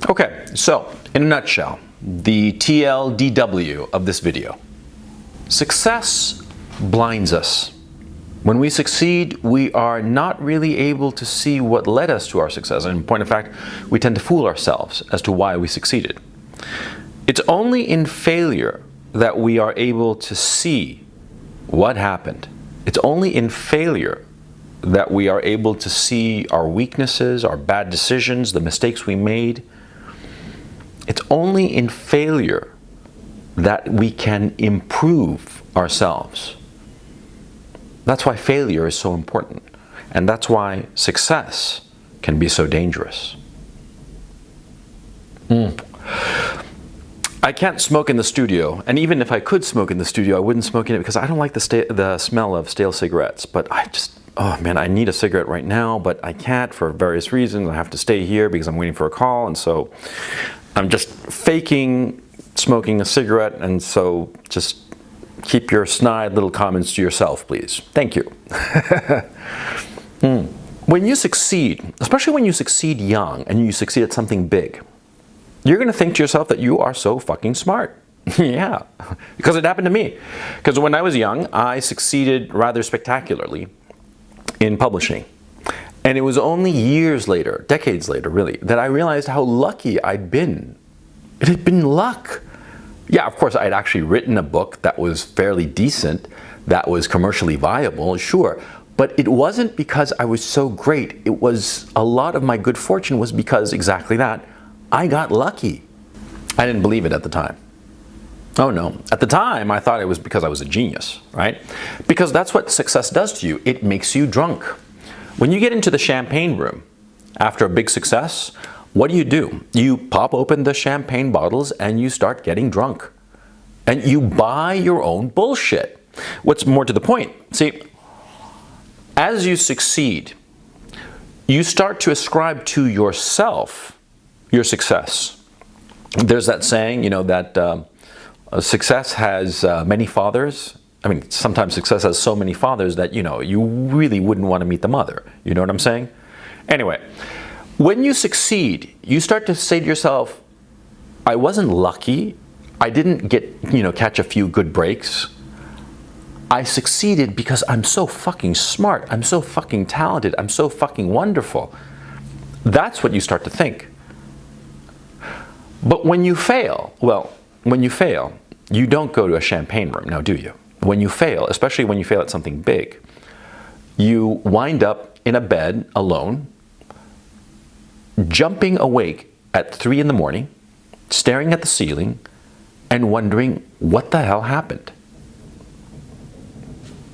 Okay, so in a nutshell, the TLDW of this video. Success blinds us. When we succeed, we are not really able to see what led us to our success. And in point of fact, we tend to fool ourselves as to why we succeeded. It's only in failure that we are able to see what happened. It's only in failure that we are able to see our weaknesses, our bad decisions, the mistakes we made. It's only in failure that we can improve ourselves. That's why failure is so important. And that's why success can be so dangerous. I can't smoke in the studio, and even if I could smoke in the studio, I wouldn't smoke in it because I don't like the smell of stale cigarettes. But oh man, I need a cigarette right now, but I can't for various reasons. I have to stay here because I'm waiting for a call, and so I'm just faking smoking a cigarette, and so just keep your snide little comments to yourself, please. Thank you. When you succeed, especially when you succeed young and you succeed at something big, you're going to think to yourself that you are so fucking smart. Yeah, because it happened to me. Because when I was young, I succeeded rather spectacularly in publishing. And it was only years later, decades later really, that I realized how lucky I'd been. It had been luck. Yeah, of course, I'd actually written a book that was fairly decent, that was commercially viable, sure. But it wasn't because I was so great. It was, a lot of my good fortune was because exactly that. I got lucky. I didn't believe it at the time. Oh no. At the time, I thought it was because I was a genius, right? Because that's what success does to you. It makes you drunk. When you get into the champagne room after a big success, what do? You pop open the champagne bottles and you start getting drunk. And you buy your own bullshit. What's more to the point, see, as you succeed, you start to ascribe to yourself your success. There's that saying, you know, that success has many fathers. I mean, sometimes success has so many fathers that, you know, you really wouldn't want to meet the mother. You know what I'm saying? Anyway, when you succeed, you start to say to yourself, I wasn't lucky. I didn't get, you know, catch a few good breaks. I succeeded because I'm so fucking smart. I'm so fucking talented. I'm so fucking wonderful. That's what you start to think. But when you fail, you don't go to a champagne room, now do you? When you fail, especially when you fail at something big, you wind up in a bed alone, jumping awake at 3 in the morning, staring at the ceiling, and wondering what the hell happened.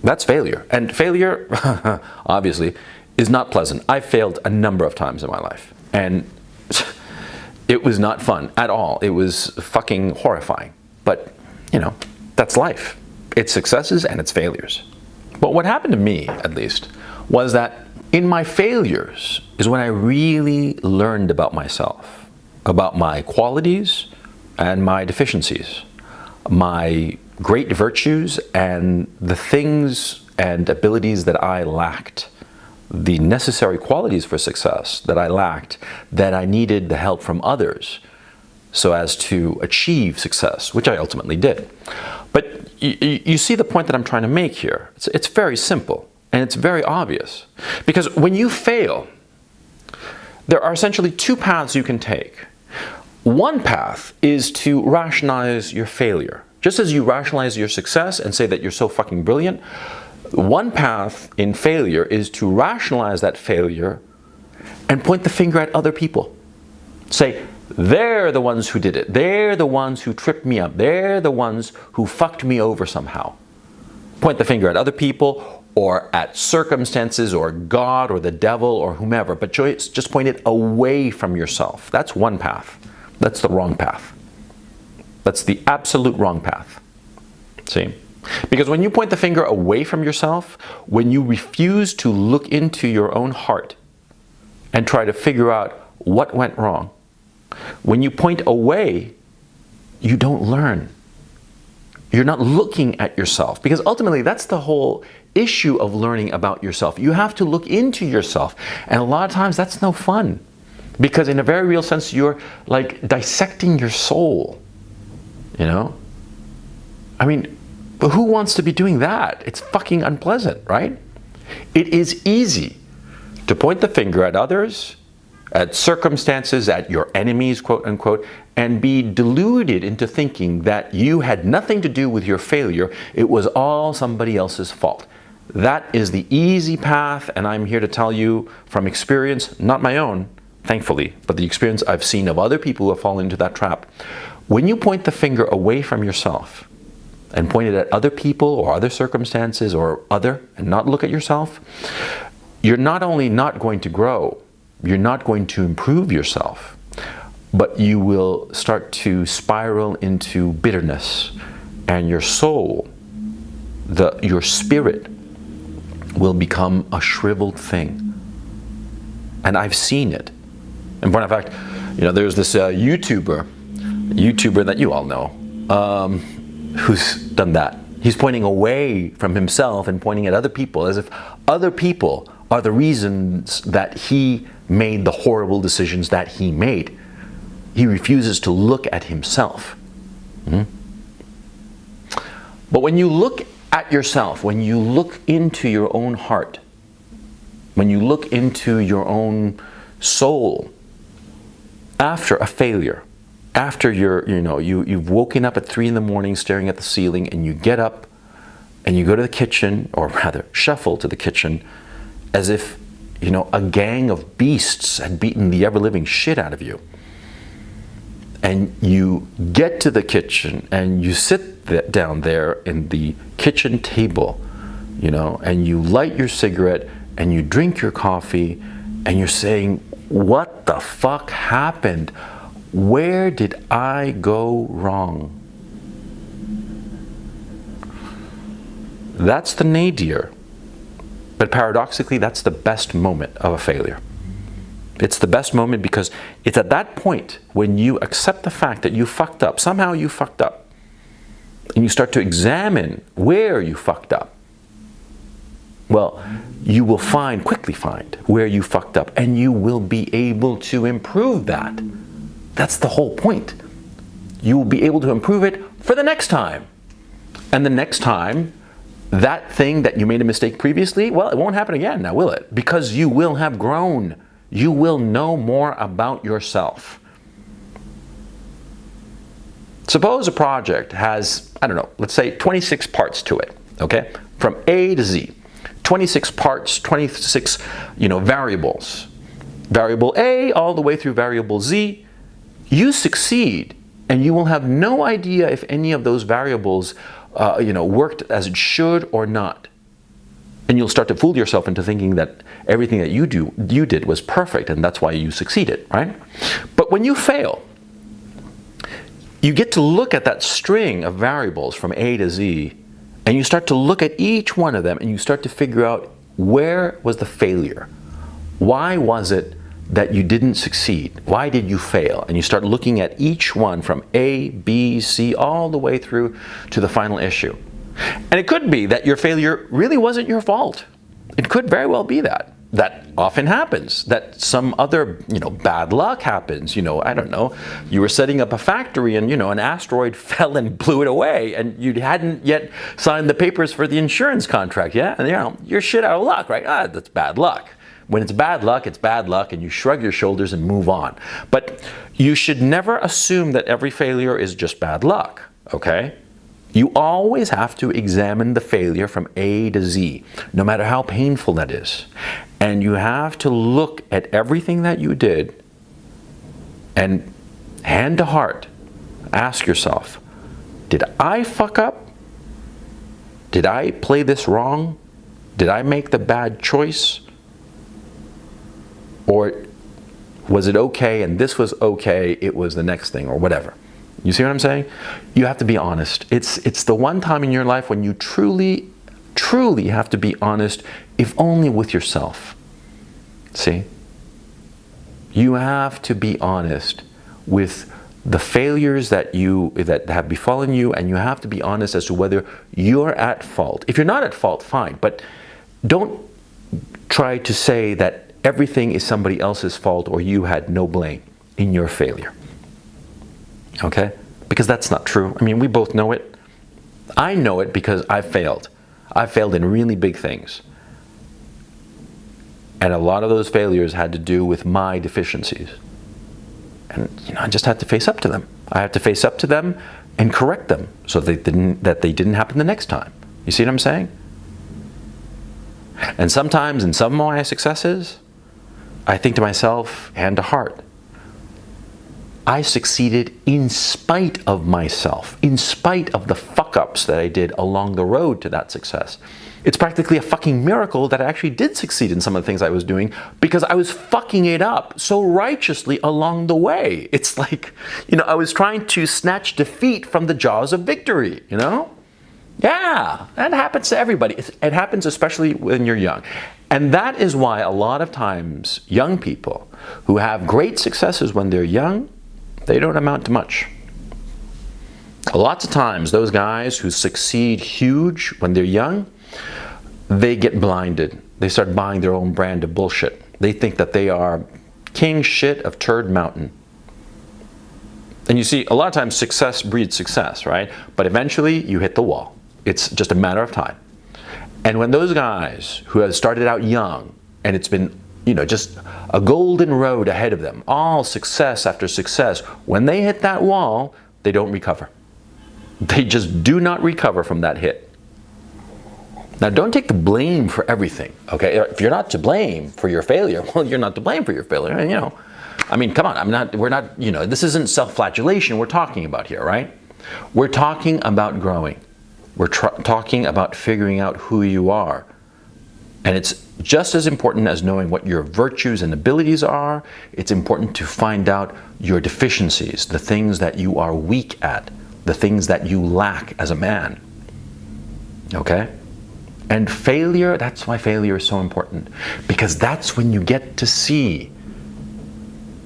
That's failure. And failure, obviously, is not pleasant. I've failed a number of times in my life. And it was not fun at all. It was fucking horrifying. But, you know, that's life. It's successes and it's failures. But what happened to me, at least, was that in my failures is when I really learned about myself, about my qualities and my deficiencies, my great virtues and the things and abilities that I lacked, the necessary qualities for success that I lacked, that I needed the help from others so as to achieve success, which I ultimately did. But you see the point that I'm trying to make here. It's very simple and it's very obvious. Because when you fail, there are essentially two paths you can take. One path is to rationalize your failure. Just as you rationalize your success and say that you're so fucking brilliant, one path in failure is to rationalize that failure and point the finger at other people. Say, they're the ones who did it. They're the ones who tripped me up. They're the ones who fucked me over somehow. Point the finger at other people or at circumstances or God or the devil or whomever, but just point it away from yourself. That's one path. That's the wrong path. That's the absolute wrong path. See? Because when you point the finger away from yourself, when you refuse to look into your own heart and try to figure out what went wrong, when you point away, you don't learn. You're not looking at yourself, because ultimately that's the whole issue of learning about yourself. You have to look into yourself, and a lot of times that's no fun. Because in a very real sense, you're like dissecting your soul, you know? I mean, but who wants to be doing that? It's fucking unpleasant, right? It is easy to point the finger at others, at circumstances, at your enemies, quote unquote, and be deluded into thinking that you had nothing to do with your failure. It was all somebody else's fault. That is the easy path, and I'm here to tell you from experience, not my own, thankfully, but the experience I've seen of other people who have fallen into that trap. When you point the finger away from yourself and point it at other people or other circumstances or other, and not look at yourself, you're not only not going to grow, you're not going to improve yourself, but you will start to spiral into bitterness, and your soul, your spirit, will become a shriveled thing. And I've seen it. In point of fact, you know, there's this YouTuber that you all know, who's done that. He's pointing away from himself and pointing at other people as if other people are the reasons that he made the horrible decisions that he made. He refuses to look at himself. But when you look at yourself, when you look into your own heart, when you look into your own soul, after a failure, after you've woken up at 3 in the morning staring at the ceiling, and you get up and you go to the kitchen, or rather shuffle to the kitchen, as if, you know, a gang of beasts had beaten the ever-living shit out of you. And you get to the kitchen and you sit down there in the kitchen table, you know, and you light your cigarette and you drink your coffee, and you're saying, what the fuck happened? Where did I go wrong? That's the nadir. But paradoxically, that's the best moment of a failure. It's the best moment because it's at that point when you accept the fact that you fucked up. Somehow you fucked up. And you start to examine where you fucked up. Well, you will quickly find where you fucked up, and you will be able to improve that. That's the whole point. You will be able to improve it for the next time. And the next time, that thing that you made a mistake previously, well, it won't happen again now, will it? Because you will have grown. You will know more about yourself. Suppose a project has, I don't know, let's say 26 parts to it, okay? From A to Z. 26 parts, 26, variables. Variable A all the way through variable Z. You succeed, and you will have no idea if any of those variables worked as it should or not. And you'll start to fool yourself into thinking that everything that you did was perfect, and that's why you succeeded, right? But when you fail, you get to look at that string of variables from A to Z, and you start to look at each one of them, and you start to figure out, where was the failure? Why was it that you didn't succeed? Why did you fail? And you start looking at each one from A, B, C, all the way through to the final issue. And it could be that your failure really wasn't your fault. It could very well be that. That often happens, that some other, bad luck happens. I don't know, you were setting up a factory and, an asteroid fell and blew it away, and you hadn't yet signed the papers for the insurance contract, yeah? And, you're shit out of luck, right? That's bad luck. When it's bad luck, and you shrug your shoulders and move on. But you should never assume that every failure is just bad luck, okay? You always have to examine the failure from A to Z, no matter how painful that is. And you have to look at everything that you did and, hand to heart, ask yourself, did I fuck up? Did I play this wrong? Did I make the bad choice? Or was it okay and this was okay, it was the next thing, or whatever? You see what I'm saying? You have to be honest. It's the one time in your life when you truly, truly have to be honest, if only with yourself. See? You have to be honest with the failures that have befallen you, and you have to be honest as to whether you're at fault. If you're not at fault, fine, but don't try to say that everything is somebody else's fault or you had no blame in your failure. Okay? Because that's not true. I mean, we both know it. I know it because I failed. I failed in really big things. And a lot of those failures had to do with my deficiencies. And I just had to face up to them. I had to face up to them and correct them so that they didn't happen the next time. You see what I'm saying? And sometimes in some of my successes, I think to myself, hand to heart, I succeeded in spite of myself, in spite of the fuck-ups that I did along the road to that success. It's practically a fucking miracle that I actually did succeed in some of the things I was doing because I was fucking it up so righteously along the way. It's like, I was trying to snatch defeat from the jaws of victory, Yeah, that happens to everybody. It happens especially when you're young. And that is why a lot of times young people who have great successes when they're young, they don't amount to much. Lots of times those guys who succeed huge when they're young, they get blinded. They start buying their own brand of bullshit. They think that they are king shit of Turd Mountain. And you see, a lot of times success breeds success, right? But eventually you hit the wall. It's just a matter of time. And when those guys who have started out young and it's been, just a golden road ahead of them, all success after success, when they hit that wall, they don't recover. They just do not recover from that hit. Now, don't take the blame for everything, okay? If you're not to blame for your failure, well, you're not to blame for your failure, I mean, come on, we're not, this isn't self-flagellation we're talking about here, right? We're talking about growing. We're talking about figuring out who you are. And it's just as important as knowing what your virtues and abilities are. It's important to find out your deficiencies, the things that you are weak at, the things that you lack as a man. Okay? And failure, that's why failure is so important. Because that's when you get to see.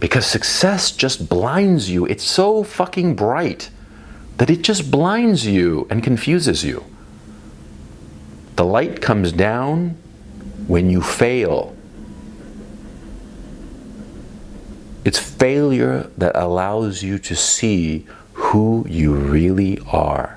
Because success just blinds you. It's so fucking bright that it just blinds you and confuses you. The light comes down when you fail. It's failure that allows you to see who you really are.